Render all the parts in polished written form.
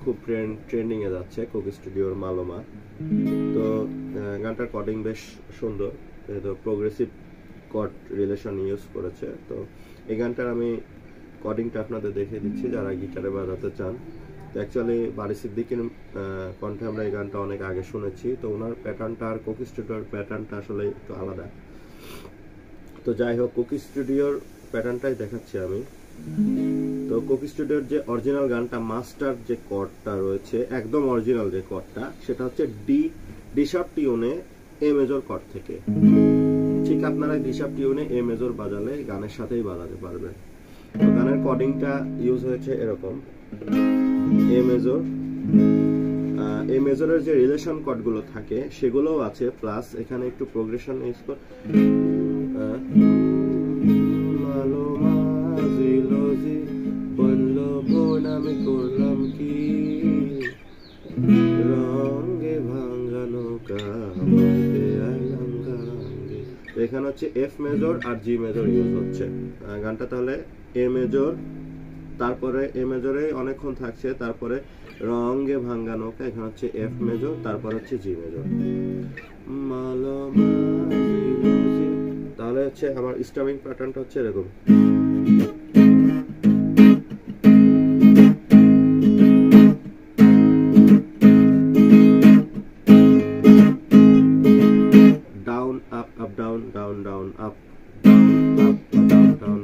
খুব ট্রেন্ডিং এ যাচ্ছে, কোক স্টুডিওর মালোমা। তো গানটার কর্ডিং বেশ সুন্দর, প্রোগ্রেসিভ কর্ড রিলেশন ইউজ করেছে। তো এই গানটার আমি কর্ডিংটা আপনাদের দেখিয়ে দিচ্ছি যারা গিটারে বাজাতে চান। তো অ্যাকচুয়ালি বারি সিদ্দিকের কণ্ঠে আমরা এই গানটা অনেক আগে শুনেছি, তো ওনার প্যাটার্নটা আর কোক স্টুডিওর প্যাটার্নটা আসলে একটু আলাদা। তো যাই হোক, কোক স্টুডিওর প্যাটার্নটাই দেখাচ্ছি আমি। তো কোক স্টুডিওর যে অরিজিনাল গানটা, মাস্টার যে কর্ডটা রয়েছে, একদম অরিজিনাল যে কর্ডটা, সেটা হচ্ছে ডি শার্প টিউনে এ মেজর কর্ড থেকে। ঠিক আপনারা ডি শার্প টিউনে এ মেজর বাজালে গানের সাথেই বাজাতে পারবেন। তো গানের কর্ডিংটা ইউজ হয়েছে এরকম, এ মেজর, এ মেজরের যে রিলেশন কর্ডগুলো থাকে সেগুলোও আছে, প্লাস এখানে একটু প্রোগ্রেশন ইউজ করে আমি করলাম কি রঙে ভাঙা নৌকা, এখানে হচ্ছে এফ মেজর আর জি মেজর ইউজ হচ্ছে গানটা। তাহলে এ মেজর, তারপরে এ মেজরে অনেকক্ষণ থাকছে, তারপরে রঙে ভাঙ্গা নৌকা, এখানে হচ্ছে এফ মেজর, তারপর হচ্ছে জি মেজর। তাহলে হচ্ছে আমার স্টামিং প্যাটার্নটা হচ্ছে এরকম। Down up up down, down down up, down up down down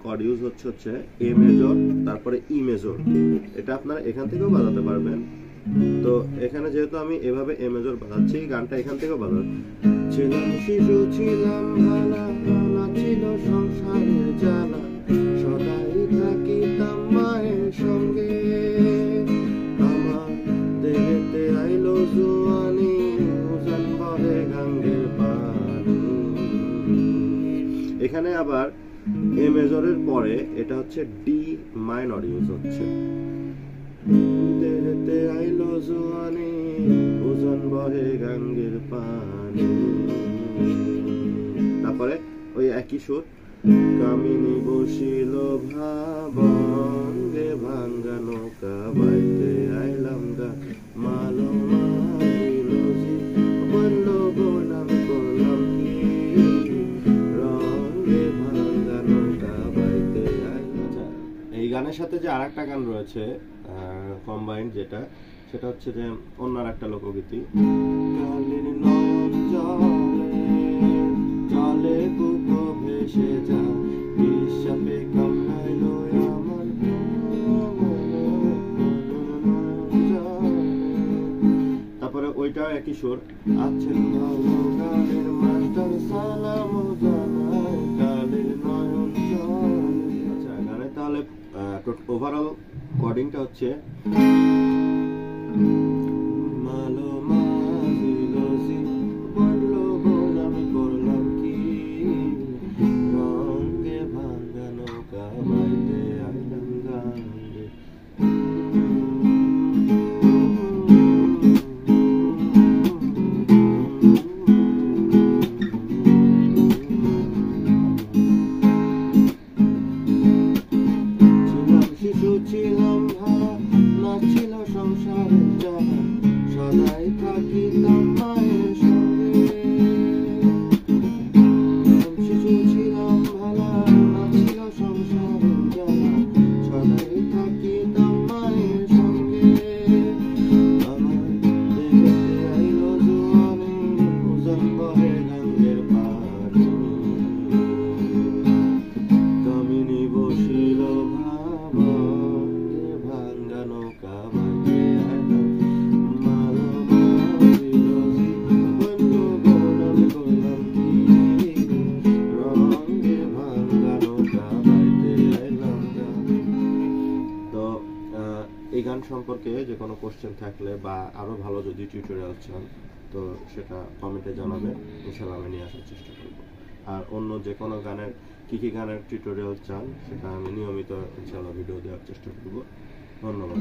chord use হচ্ছে এ মেজর, তারপরে ই মেজর। এটা আপনারা এখান থেকেও বাজাতে পারবেন। তো এখানে যেহেতু আমি এভাবে এ মেজর বাজাচ্ছি, গানটা এখান থেকেও বাজাচ্ছি। ছিলাম শিশু ছিলাম ভালা, ছিল সংসারের জ্বালা, সদাই থাকিতাম মায়ের সঙ্গে, আমার দেহেতে আইলো জুয়ানি, উজান বহে গাঙ্গের পানি। এখানে আবার এ মেজরের পরে এটা হচ্ছে ডি মাইনর ইউজ হচ্ছে, দেহেতে আইলো জুয়ানি, উজান বহে গাঙ্গের পানি। তারপরে ওই একই সুর, কামিনী বসিল ভাবঙ্গে ভাঙ্গা নৌকা, বাইতে আইলাম গা মালো মারিলো জি, বলল গোলাম করলাম কি রঙে ভাঙ্গা নৌকা, বাইতে আইলাম। এই গানের সাথে যে আরেকটা গান রয়েছে কম্বাইন্ড, যেটা সেটা হচ্ছে যে অন্যার একটা লোকগীতি। কালির নয়ন জলে জলে বুক ভেসে যা, হিসাবে কামড়াইলো আমার, তারপরে ওইটাও একই সুর। আছেন ভালো গানের মাস্টার, সালাম জানাই, কালির নয়ন জলে। আচ্ছা, গানে তাহলে ওভারঅল কর্ডিংটা হচ্ছে মালো মাজিলোজি, বললো গোলাম করলাম কি রঙে ভাঙ্গা নৌকা, বাইতে আইলাম গাঙ্গে। ছিলাম শিশু ছিলাম ভালা, নাছিল সংসারের জ্বালা, সদাই থাকিতাম মায়ের সঙ্গে। শিশু ছিলাম ভালা, নাছিল সংসারের জ্বালা, সদাই থাকিতাম মায়ের সঙ্গে, আমার দেহেতে আইলো জুয়ানি, উজান বহে গাঙ্গের পানি, কামিনী বসিল ভাবঙ্গে ভাঙ্গা নৌকা, বাইতে আইলাম মালো মারিলো জি, বলল গোলাম করলাম কি রঙে ভাঙ্গা নৌকা, বাইতে আইলাম গা। তো এই গান সম্পর্কে যে কোনো কোশ্চেন থাকলে বা আরো ভালো যদি টিউটোরিয়াল চান তো সেটা কমেন্টে জানাবে, ইনশাআল্লাহ আমি নিয়ে আসার চেষ্টা করব। আর অন্য যে কোনো গানের কি গানের টিউটোরিয়াল চান সেটা আমি নিয়মিত ইনশাআল্লাহ ভিডিও দেওয়ার চেষ্টা করব। ধন্যবাদ।